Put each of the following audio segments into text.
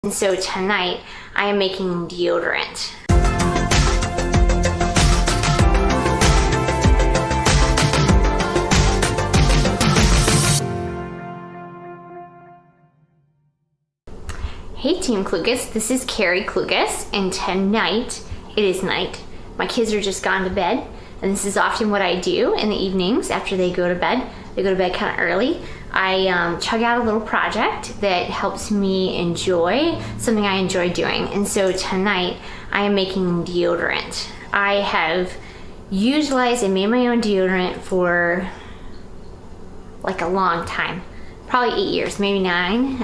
And so tonight I am making deodorant. Hey Team Klukas, this is Carrie Klukas, and tonight, it is night. My kids are just gone to bed, and this is often what I do in the evenings after they go to bed. They go to bed kind of early. I chug out a little project that helps me enjoy something I enjoy doing. And so tonight I am making deodorant. I have utilized and made my own deodorant for like a long time, probably 8 years, maybe 9.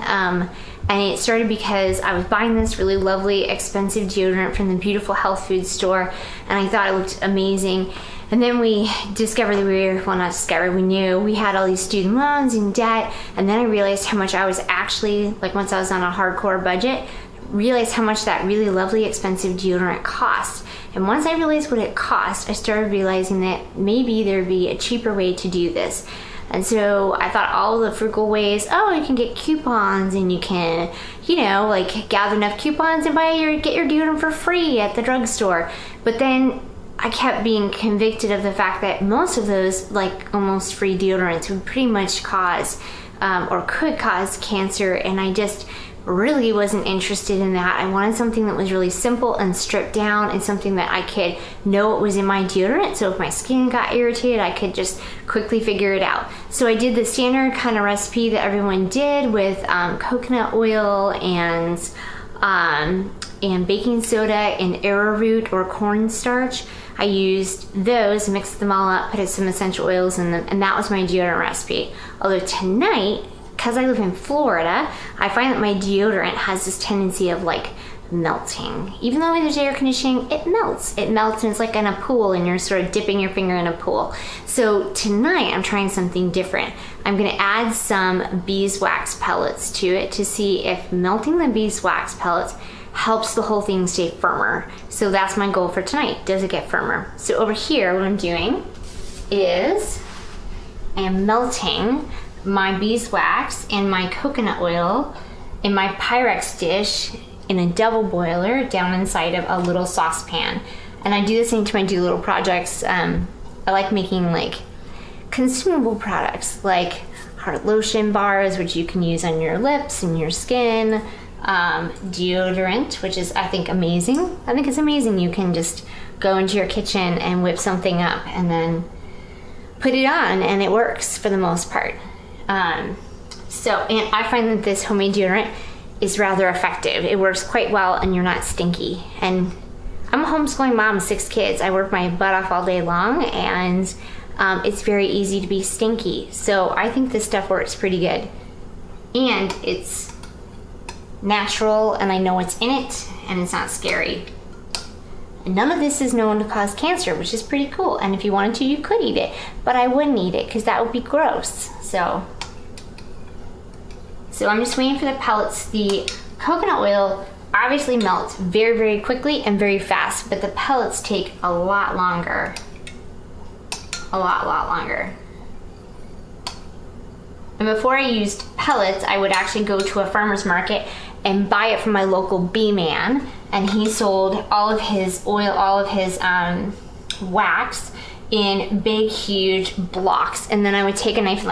And it started because I was buying this really lovely, expensive deodorant from the beautiful health food store, and I thought it looked amazing. And then we discovered that we knew we had all these student loans and debt, and then I realized how much I was actually, like once I was on a hardcore budget, realized how much that really lovely, expensive deodorant cost. And once I realized what it cost, I started realizing that maybe there'd be a cheaper way to do this. And so I thought all the frugal ways, you can get coupons and you can, like gather enough coupons and get your deodorant for free at the drugstore. But then I kept being convicted of the fact that most of those, like almost free deodorants, would pretty much cause or could cause cancer, and I just really wasn't interested in that. I wanted something that was really simple and stripped down, and something that I could know what was in my deodorant, so if my skin got irritated I could just quickly figure it out. So I did the standard kind of recipe that everyone did with coconut oil and baking soda and arrowroot or cornstarch. I used those, mixed them all up, put some essential oils in them, and that was my deodorant recipe. Although tonight, because I live in Florida, I find that my deodorant has this tendency of like melting. Even though there's air conditioning, it melts. It melts, and it's like in a pool, and you're sort of dipping your finger in a pool. So tonight I'm trying something different. I'm gonna add some beeswax pellets to it to see if melting the beeswax pellets helps the whole thing stay firmer. So that's my goal for tonight. Does it get firmer? So over here, what I'm doing is I am melting my beeswax and my coconut oil in my Pyrex dish in a double boiler down inside of a little saucepan. And I do this anytime I do little projects. I like making like consumable products like heart lotion bars, which you can use on your lips and your skin. Deodorant, which is I think amazing. I think it's amazing you can just go into your kitchen and whip something up and then put it on, and it works for the most part. And I find that this homemade deodorant is rather effective. It works quite well, and you're not stinky. And I'm a homeschooling mom of 6 kids. I work my butt off all day long, and it's very easy to be stinky. So I think this stuff works pretty good. And it's natural, and I know what's in it, and it's not scary. And none of this is known to cause cancer, which is pretty cool. And if you wanted to, you could eat it, but I wouldn't eat it because that would be gross. So I'm just waiting for the pellets. The coconut oil obviously melts very, very quickly and very fast, but the pellets take a lot longer. A lot longer. And before I used pellets, I would actually go to a farmer's market and buy it from my local bee man, and he sold all of his oil, all of his wax in big, huge blocks. And then I would take a knife and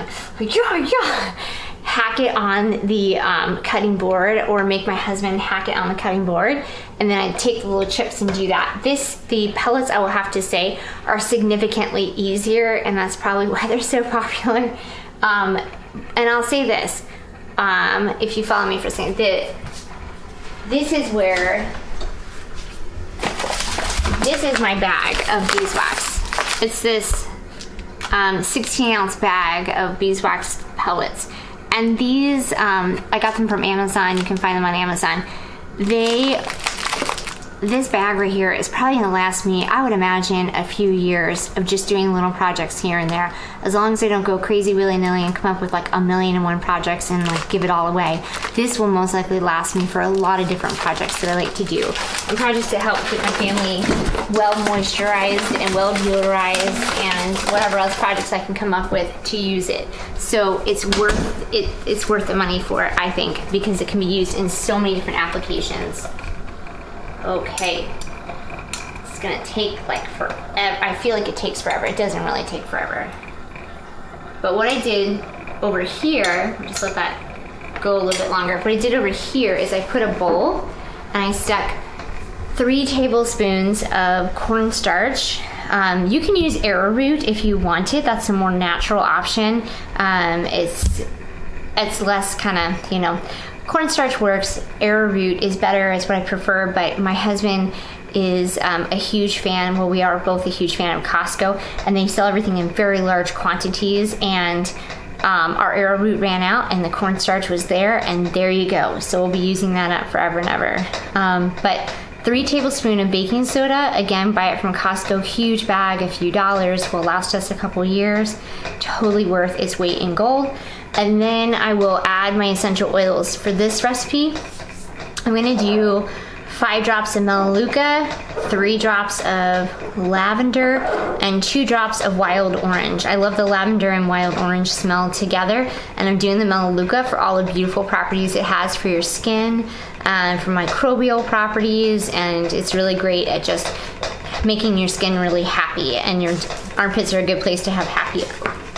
hack it on the cutting board, or make my husband hack it on the cutting board, and then I'd take the little chips and do that. The pellets, I will have to say, are significantly easier, and that's probably why they're so popular. And I'll say this, if you follow me for a second, this is my bag of beeswax. It's this 16-ounce bag of beeswax pellets. And these, I got them from Amazon. You can find them on Amazon. this bag right here is probably gonna last me, I would imagine, a few years of just doing little projects here and there. As long as I don't go crazy willy-nilly and come up with like 1,000,001 projects and like give it all away. This will most likely last me for a lot of different projects that I like to do. And projects that help keep my family well moisturized and well deodorized and whatever else projects I can come up with to use it. So it's worth it. It's worth the money for it, I think, because it can be used in so many different applications. Okay, it's gonna take like forever. I feel like it takes forever. It doesn't really take forever. But what I did over here, just let that go a little bit longer. What I did over here is I put a bowl and I stuck 3 tablespoons of cornstarch. You can use arrowroot if you want it. That's a more natural option. It's less kind of, you know, cornstarch works. Arrowroot is better, is what I prefer, but my husband is a huge fan. Well, we are both a huge fan of Costco, and they sell everything in very large quantities, and our arrowroot ran out and the cornstarch was there, and there you go. So we'll be using that up forever and ever. But 3 tablespoons of baking soda, again, buy it from Costco, huge bag, a few dollars, will last us a couple years. Totally worth its weight in gold. And then I will add my essential oils. For this recipe, I'm gonna do 5 drops of Melaleuca, 3 drops of lavender, and 2 drops of wild orange. I love the lavender and wild orange smell together, and I'm doing the Melaleuca for all the beautiful properties it has for your skin, and for microbial properties, and it's really great at just making your skin really happy, and your armpits are a good place to have a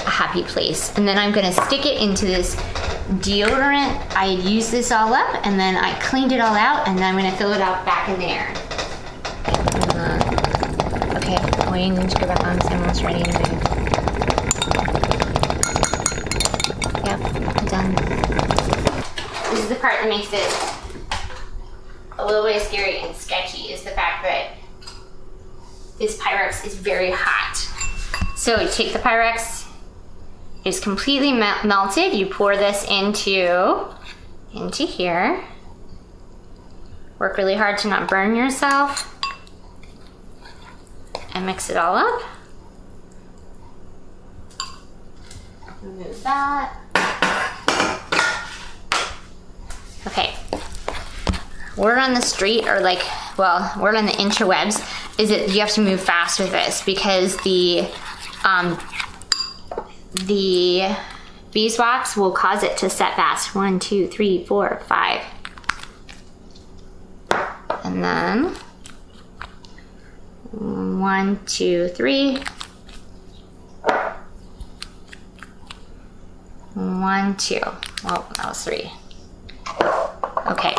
happy place. And then I'm gonna stick it into this deodorant. I had used this all up, and then I cleaned it all out, and then I'm gonna fill it out back in there. Okay, waiting to go back on, so I'm almost ready to move. Yep, done. This is the part that makes it a little bit scary and sketchy, is the fact that this Pyrex is very hot. So you take the Pyrex, it's completely melted. You pour this into here. Work really hard to not burn yourself. And mix it all up. Remove that. Okay. Word on the street, or like, well, word on the interwebs, is that you have to move fast with this because the beeswax will cause it to set fast. 1, 2, 3, 4, 5. And then 1, 2, 3. 1, 2. Well, that was 3. Okay.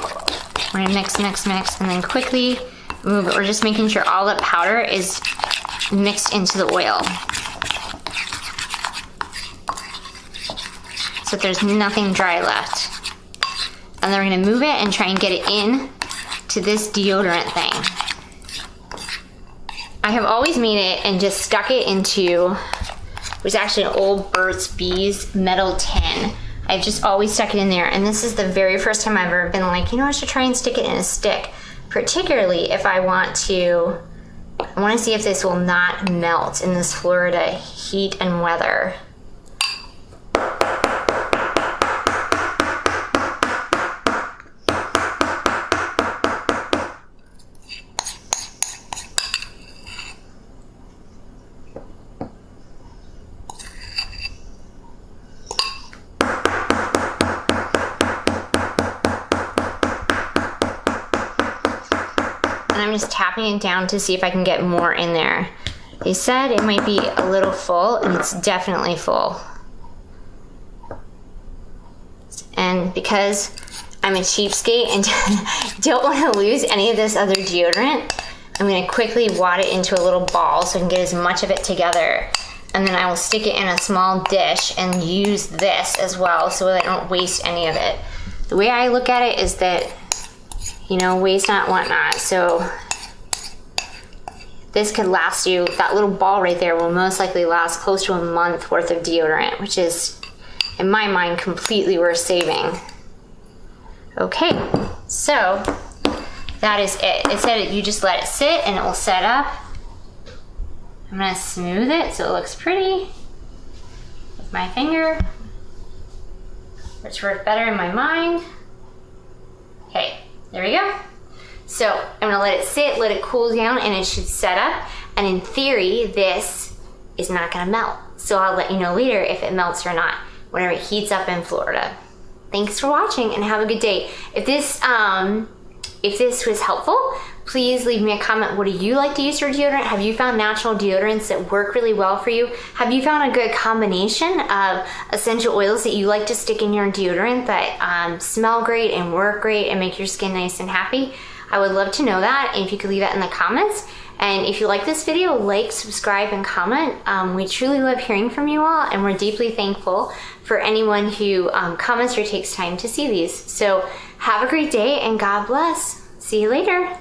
We're gonna mix, and then quickly move it. We're just making sure all that powder is mixed into the oil, so that there's nothing dry left. And then we're gonna move it and try and get it in to this deodorant thing. I have always made it and just stuck it into, it was actually an old Burt's Bees metal tin. I've just always stuck it in there, and this is the very first time I've ever been like, you know, I should try and stick it in a stick, particularly if I want to see if this will not melt in this Florida heat and weather. And I'm just tapping it down to see if I can get more in there. They said it might be a little full, and it's definitely full. And because I'm a cheapskate and don't want to lose any of this other deodorant, I'm going to quickly wad it into a little ball so I can get as much of it together. And then I will stick it in a small dish and use this as well so that I don't waste any of it. The way I look at it is that, you know, waste not, want not. So this could last you, that little ball right there will most likely last close to a month worth of deodorant, which is, in my mind, completely worth saving. Okay, so that is it. It said you just let it sit and it will set up. I'm gonna smooth it so it looks pretty with my finger, which worked better in my mind. Okay, there we go. So I'm gonna let it sit, let it cool down, and it should set up. And in theory, this is not gonna melt. So I'll let you know later if it melts or not, whenever it heats up in Florida. Thanks for watching and have a good day. If this was helpful, please leave me a comment. What do you like to use for deodorant? Have you found natural deodorants that work really well for you? Have you found a good combination of essential oils that you like to stick in your deodorant that smell great and work great and make your skin nice and happy? I would love to know that, and if you could leave that in the comments. And if you like this video, like, subscribe, and comment. We truly love hearing from you all, and we're deeply thankful for anyone who comments or takes time to see these. So have a great day, and God bless. See you later.